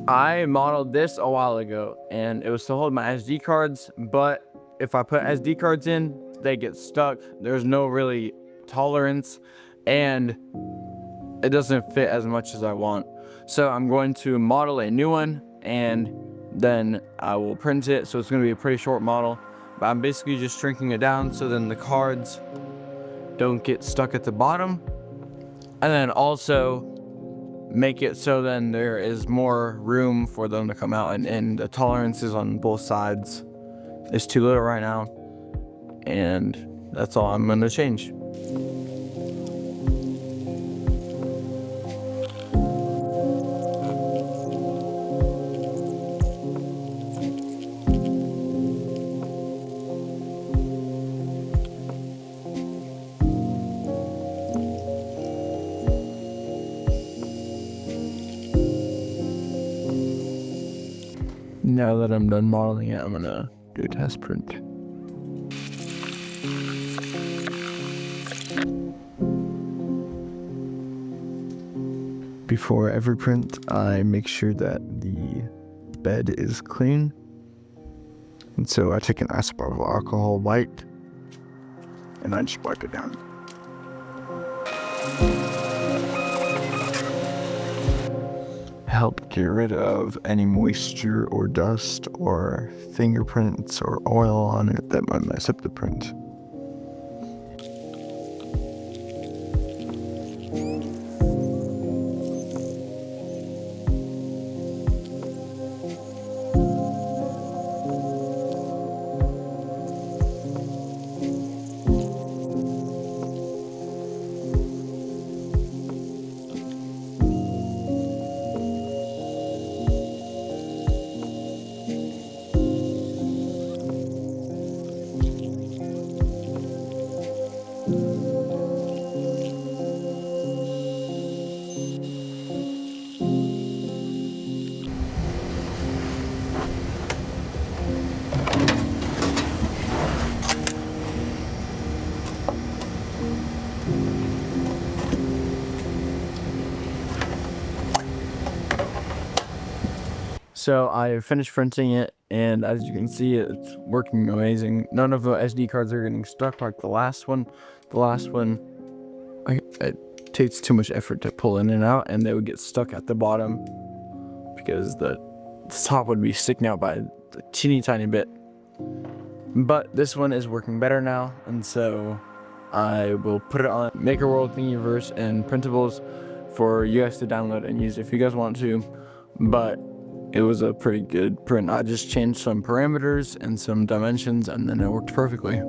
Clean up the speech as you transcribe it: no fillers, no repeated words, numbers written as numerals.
I modeled this a while ago and it was to hold my SD cards, but if I put SD cards in, they get stuck. There's no really tolerance and it doesn't fit as much as I want. So I'm going to model a new one and then I will print it. So it's going to be a pretty short model, but I'm basically just shrinking it down so then the cards don't get stuck at the bottom. And then also make it so then there is more room for them to come out, and the tolerances on both sides is too little right now, and that's all I'm gonna change. Now that I'm done modeling it, I'm gonna do a test print. Before every print, I make sure that the bed is clean. And so I take an isopropyl alcohol wipe and I just wipe it down. Help get rid of any moisture or dust or fingerprints or oil on it that might mess up the print. So I finished printing it, and as you can see, it's working amazing. None of the SD cards are getting stuck like the last one. The last one, it takes too much effort to pull in and out, and they would get stuck at the bottom because the top would be sticking out by a teeny tiny bit. But this one is working better now, and so I will put it on Maker World Thingiverse and printables for you guys to download and use if you guys want to. But it was a pretty good print. I just changed some parameters and some dimensions, and then it worked perfectly.